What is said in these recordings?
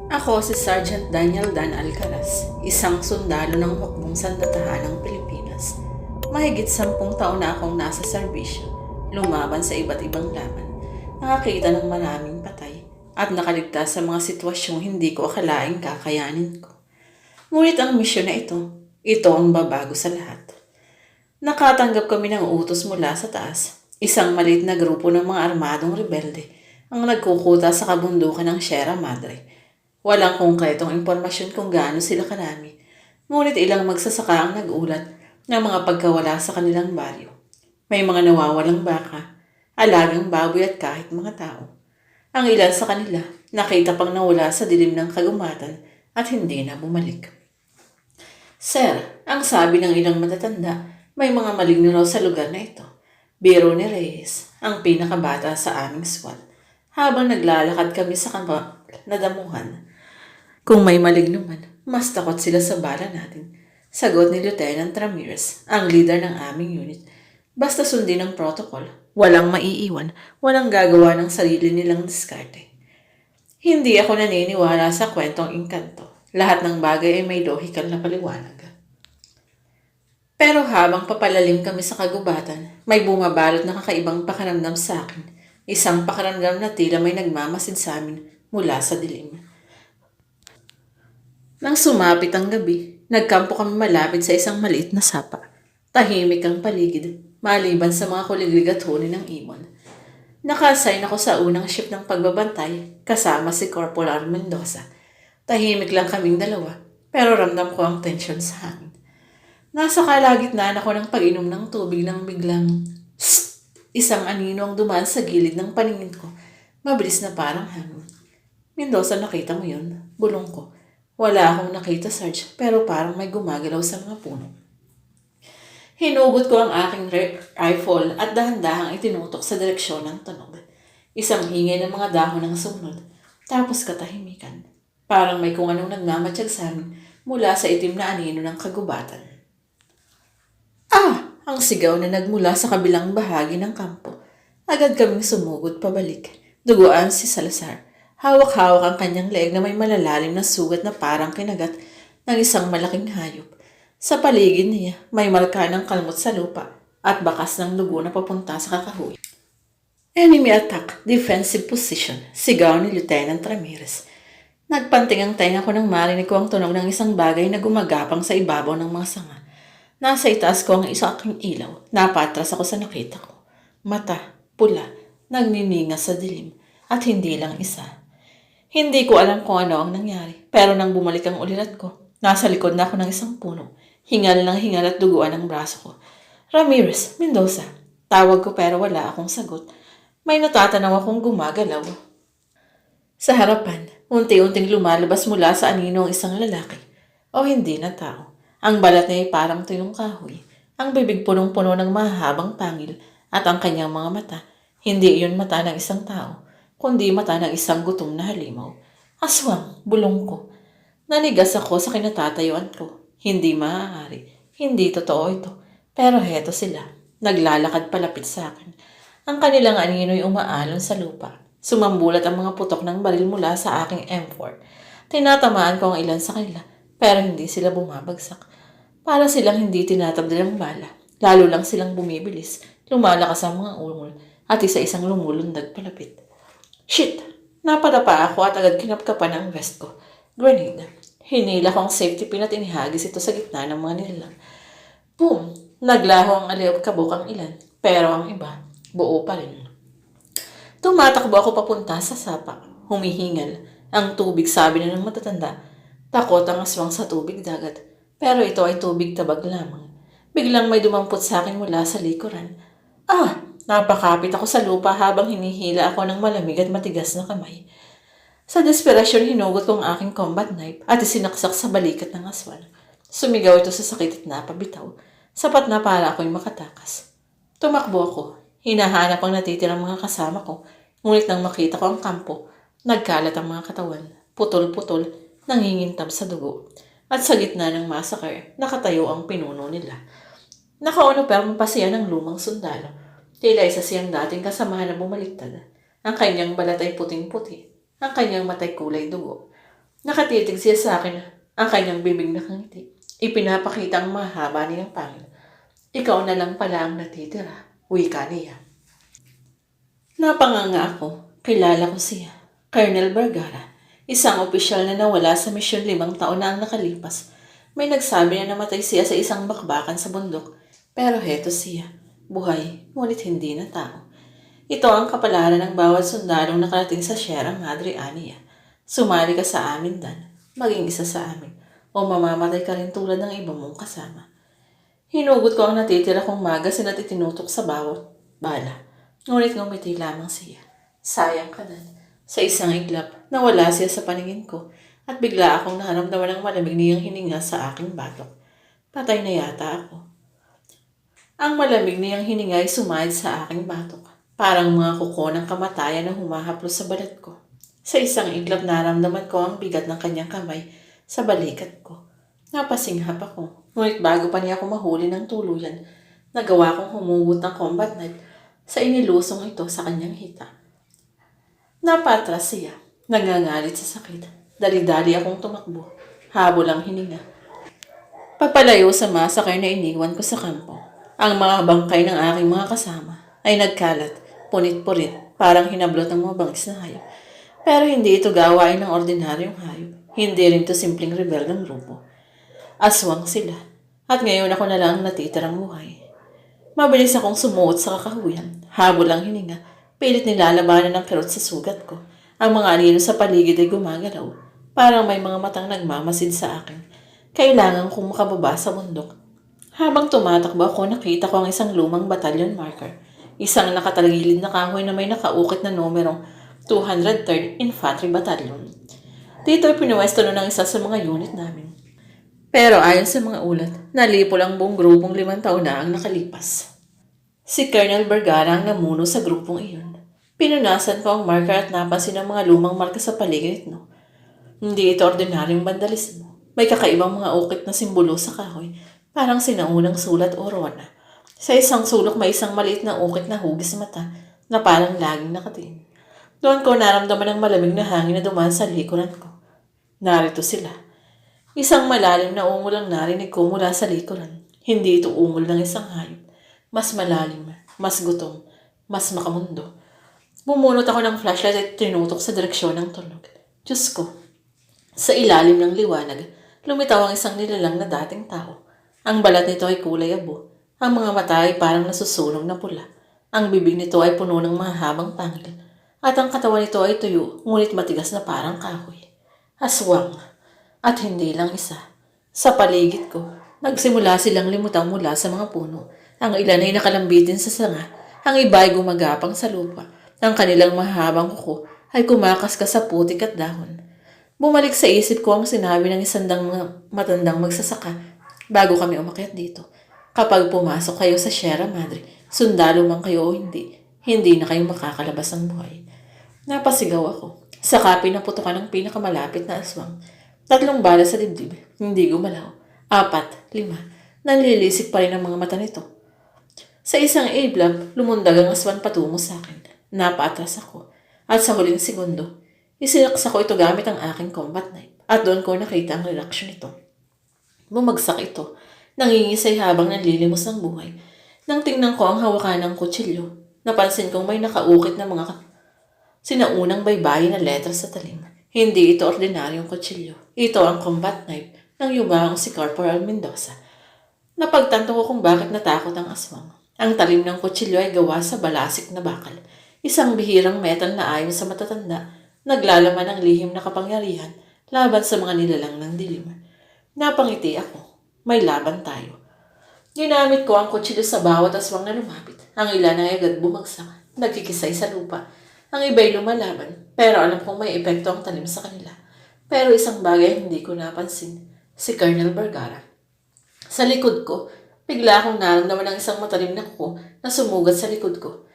Ako si Sergeant Daniel Dan Alcaraz, isang sundalo ng hukbong sandatahanang Pilipinas. Mahigit 10 taon na akong nasa serbisyo, lumaban sa iba't ibang laban, nakakita ng maraming patay, at nakaligtas sa mga sitwasyong hindi ko akalaing kakayanin ko. Ngunit ang misyon na ito ang babago sa lahat. Nakatanggap kami ng utos mula sa taas, isang maliit na grupo ng mga armadong rebelde ang nagkukuta sa kabundukan ng Sierra Madre. Walang konkretong impormasyon kung gaano sila karami, ngunit ilang magsasaka ang nag-ulat ng mga pagkawala sa kanilang baryo. May mga nawawalang baka, alagang baboy at kahit mga tao. Ang ilan sa kanila nakita pang nawala sa dilim ng kagumatan at hindi na bumalik. Sir, ang sabi ng ilang matatanda, may mga maligno raw sa lugar na ito. Biro ni Reyes, ang pinakabata sa aming SWAT, habang naglalakad kami sa kanwa na damuhan. Kung may maligno man, mas takot sila sa bala natin. Sagot ni Lieutenant Ramirez, ang leader ng aming unit. Basta sundin ang protocol, walang maiiwan, walang gagawa ng sarili nilang diskarte. Hindi ako naniniwala sa kwentong engkanto. Lahat ng bagay ay may lohikal na paliwanag. Pero habang papalalim kami sa kagubatan, may bumabalot na kakaibang pakiramdam sa akin. Isang pakiramdam na tila may nagmamasid sa amin mula sa dilim. Nang sumapit ang gabi, nagkampo kami malapit sa isang maliit na sapa. Tahimik ang paligid, maliban sa mga kuliglig at huni ng ibon. Naka-assign ako sa unang shift ng pagbabantay, kasama si Corporal Mendoza. Tahimik lang kaming dalawa, pero ramdam ko ang tensyon sa hangin. Nasa kalagitnaan ako ng pag-inom ng tubig nang biglang isang anino ang dumaan sa gilid ng paningin ko. Mabilis na parang hangin. Mendoza, nakita mo yun? Bulong ko. Wala akong nakita, Sarge, pero parang may gumagalaw sa mga puno. Hinugot ko ang aking rifle at dahan-dahang itinutok sa direksyon ng tunog. Isang hingay ng mga dahon ang sumunod, tapos katahimikan. Parang may kung anong nagmamatsyag sa amin mula sa itim na anino ng kagubatan. Ah! Ang sigaw na nagmula sa kabilang bahagi ng kampo. Agad kaming sumugod pabalik. Duguan si Salazar. Hawak-hawak ang kanyang leeg na may malalalim na sugat na parang kinagat ng isang malaking hayop. Sa paligid niya, may marka ng kalmot sa lupa at bakas ng dugo na papunta sa kakahuy. Enemy attack, defensive position, sigaw ni Lieutenant Ramirez. Nagpanting ang tenga ko nang marinig ko ang tunog ng isang bagay na gumagapang sa ibabaw ng mga sanga. Nasa itaas ko ang isang aking ilaw. Napatras ako sa nakita ko. Mata, pula, nagnininga sa dilim at hindi lang isa. Hindi ko alam kung ano ang nangyari, pero nang bumalik ang ulirat ko, nasa likod na ako ng isang puno. Hingal ng hingal at duguan ang braso ko. Ramirez, Mendoza. Tawag ko pero wala akong sagot. May natatanaw akong gumagalaw. Sa harapan, unti-unting lumalabas mula sa anino ang isang lalaki. O hindi na tao. Ang balat niya ay parang tuyong kahoy. Ang bibig punong-puno ng mahabang pangil at ang kanyang mga mata. Hindi iyon mata ng isang tao, kundi mata ng isang gutom na halimaw. Aswang, bulong ko. Nanigas ako sa kinatatayuan ko. Hindi maaari. Hindi totoo ito. Pero heto sila. Naglalakad palapit sa akin. Ang kanilang anino'y umaalon sa lupa. Sumambulat ang mga putok ng baril mula sa aking M4. Tinatamaan ko ang ilan sa kanila, pero hindi sila bumabagsak. Para silang hindi tinatabdil ang bala. Lalo lang silang bumibilis. Lumalakas ang mga ungol at isa-isang lumulundag palapit. Shit! Napadapa ako at agad kinapkapan ang vest ko. Grenade. Hinila ko ang safety pin at inihagis ito sa gitna ng mga nilalang. Boom! Naglaho ang aliw kabuk ang ilan, pero ang iba, buo pa rin. Tumatakbo ako papunta sa sapa. Humihingal. Ang tubig, sabi na ng matatanda. Takot ang aswang sa tubig dagat. Pero ito ay tubig tabag lamang. Biglang may dumampot sa akin mula sa likuran. Ah! Napakapit ako sa lupa habang hinihila ako ng malamig at matigas na kamay. Sa desperasyon, hinugot ko ang aking combat knife at isinaksak sa balikat ng aswang. Sumigaw ito sa sakit at napabitaw. Sapat na para ako'y makatakas. Tumakbo ako. Hinahanap ang natitirang mga kasama ko. Ngunit nang makita ko ang kampo, nagkalat ang mga katawan. Putol-putol, nangingintab sa dugo. At sa gitna ng massacre, nakatayo ang pinuno nila. Nakauno pero mapasiya ng lumang sundalo. Tila isa siyang dating kasamahan na bumaliktad. Ang kanyang balat ay puting-puti. Ang kanyang matay kulay dugo. Nakatitig siya sa akin, ang kanyang bibig nakangiti. Ipinapakita ang mahaba niyang pangil. Ikaw na lang pala ang natitira, wika niya. Napanganga ako. Kilala ko siya. Colonel Vergara. Isang opisyal na nawala sa misyon 5 taon na ang nakalipas. May nagsabi na namatay siya sa isang bakbakan sa bundok. Pero heto siya. Buhay, ngunit hindi na tao. Ito ang kapalaran ng bawat sundalong nakarating sa Sierra Madre Ania. Sumali ka sa amin, Dan. Maging isa sa amin. O mamamatay ka rin tulad ng iba mong kasama. Hinugot ko ang natitira kong magasin at itinutok sa bawat bala. Ngunit ngumiti lamang siya. Sayang ka na. Sa isang iglap, nawala siya sa paningin ko at bigla akong naramdaman ng malamig niyang hininga sa aking batok. Patay na yata ako. Ang malamig niyang hininga ay sumahid sa aking batok. Parang mga kuko ng kamatayan na humahaplos sa balat ko. Sa isang iglap naramdaman ko ang bigat ng kanyang kamay sa balikat ko. Napasinghap ako. Ngunit bago pa niya ako mahuli ng tuluyan, nagawa kong humugot ng combat knife sa inilusong ito sa kanyang hita. Napatras siya. Nangangalit sa sakit. Dali-dali akong tumakbo. Habol ang hininga. Papalayo sa masakay na iniwan ko sa kampo. Ang mga bangkay ng aking mga kasama ay nagkalat, punit-purit, parang hinablot ng mga bangis na hayop. Pero hindi ito gawain ng ordinaryong hayop. Hindi rin ito simpleng rebeldang grupo. Aswang sila. At ngayon ako na lang natitirang buhay. Mabilis akong sumuot sa kakahuyan. Habol ang hininga. Pilit nilalabanan ng kirot sa sugat ko. Ang mga anino sa paligid ay gumagalaw. Parang may mga matang nagmamasid sa akin. Kailangan kong makababa sa bundok. Habang tumatakbo ako, nakita ko ang isang lumang battalion marker. Isang nakatagilid na kahoy na may nakaukit na numerong 203rd Infantry Battalion. Dito ay pinuwesto ng isa sa mga unit namin. Pero ayon sa mga ulat, nalipol ang buong grupong 5 taon na ang nakalipas. Si Colonel Vergara ang namuno sa grupong iyon. Pinunasan ko ang marker at napansin ang mga lumang marka sa paligid nito. Hindi ito ordinaryong vandalismo. May kakaibang mga ukit na simbolo sa kahoy, parang sinaunang sulat o rona. Sa isang sulok may isang maliit na ukit na hugis mata na parang laging nakatingin. Doon ko naramdaman ang malamig na hangin na dumaan sa likuran ko. Narito sila. Isang malalim na ungol ang narinig ko mula sa likuran. Hindi ito ungol ng isang hayop. Mas malalim, mas gutom, mas makamundo. Bumunot ako ng flashlight at tinutok sa direksyon ng tunog. Diyos ko. Sa ilalim ng liwanag, lumitaw ang isang nilalang na dating tao. Ang balat nito ay kulay abo. Ang mga mata ay parang nasusunog na pula. Ang bibig nito ay puno ng mahabang pangil. At ang katawan nito ay tuyo, ngunit matigas na parang kahoy. Aswang. At hindi lang isa. Sa paligid ko, nagsimula silang limutang mula sa mga puno. Ang ilan ay nakalambitin sa sanga, ang iba ay gumagapang sa lupa. Ang kanilang mahabang kuko ay kumakaskas sa putik at dahon. Bumalik sa isip ko ang sinabi ng isandang matandang magsasaka bago kami umakyat dito. Kapag pumasok kayo sa Sierra Madre, sundalo man kayo o hindi, hindi na kayo makakalabas ng buhay. Napasigaw ako. Saka pinaputukan ng pinakamalapit na aswang. 3 bala sa dibdib, hindi gumalaw. 4, 5, nanlilisik pa rin ang mga mata nito. Sa isang iglap, lumundag ang aswan patungo sa akin. Napaatras ako. At sa huling segundo, isinaksa ko ito gamit ang aking combat knife. At doon ko nakita ang reaksyon nito. Bumagsak ito. Nangingisay habang nanlilimos ng buhay. Nang tingnan ko ang hawakan ng kutsilyo, napansin kong may nakaukit na mga sinaunang baybayin na letras sa talim. Hindi ito ordinaryong kutsilyo. Ito ang combat knife ng yumaong si Corporal Mendoza. Napagtanto ko kung bakit natakot ang aswang. Ang talim ng kutsilyo ay gawa sa balasik na bakal. Isang bihirang metal na ayon sa matatanda, naglalaman ng lihim na kapangyarihan laban sa mga nilalang ng dilim. Napangiti ako. May laban tayo. Ginamit ko ang kutsilyo sa bawat aswang na lumapit. Ang ilan ay agad bumagsak, nagkikisay sa lupa. Ang iba'y lumalaban, pero alam kong may epekto ang talim sa kanila. Pero isang bagay hindi ko napansin, si Colonel Vergara. Sa likod ko, bigla akong naramdaman ng isang matalim na kuko na sumugat sa likod ko.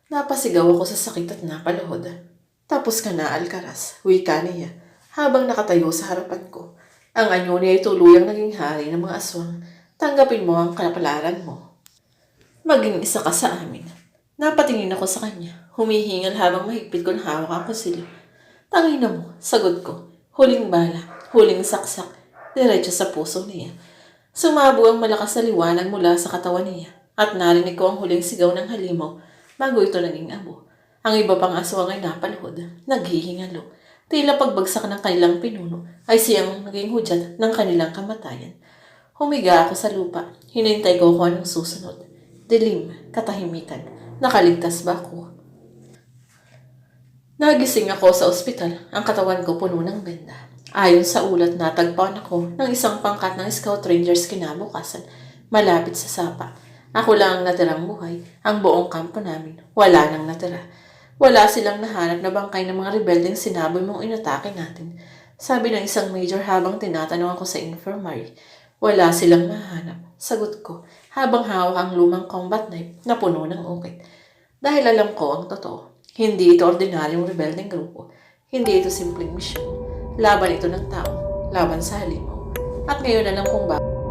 Napasigaw ako sa sakit at napaluhod. Tapos ka na, Alcaraz, wika niya, habang nakatayo sa harapan ko. Ang anyo niya ay tuluyang naging hari ng mga aswang. Tanggapin mo ang kapalaran mo. Maging isa ka sa amin. Napatingin ako sa kanya, humihingal habang mahigpit ko na hawak ang kusilyo. Tangina mo, sagot ko. Huling bala, huling saksak, diretso sa puso niya. Sumabo ang malakas na liwanag mula sa katawan niya at narinig ko ang huling sigaw ng halimaw bago ito naging abo. Ang iba pang aswang ay napalhod, naghihingalo. Tila pagbagsak ng kanilang pinuno ay siyang naging hudyat ng kanilang kamatayan. Humiga ako sa lupa, hinintay ko kung anong susunod. Dilim, katahimikan, nakaligtas ba ako? Nagising ako sa ospital, ang katawan ko puno ng benda. Ayon sa ulat, natagpuan ako ng isang pangkat ng Scout Rangers kinabukasan, malapit sa sapa. Ako lang ang natirang buhay, ang buong kampo namin, wala nang natira. Wala silang nahanap na bangkay ng mga rebeldeng sinaboy mong inatake natin. Sabi ng isang major habang tinatanong ako sa infirmary. Wala silang mahanap, sagot ko, habang hawak ang lumang combat knife na puno ng ukit. Dahil alam ko ang totoo, hindi ito ordinaryong rebeldeng grupo. Hindi ito simpleng misyon. Laban ito ng tao, laban sa halimaw. At ngayon alam kong bakit.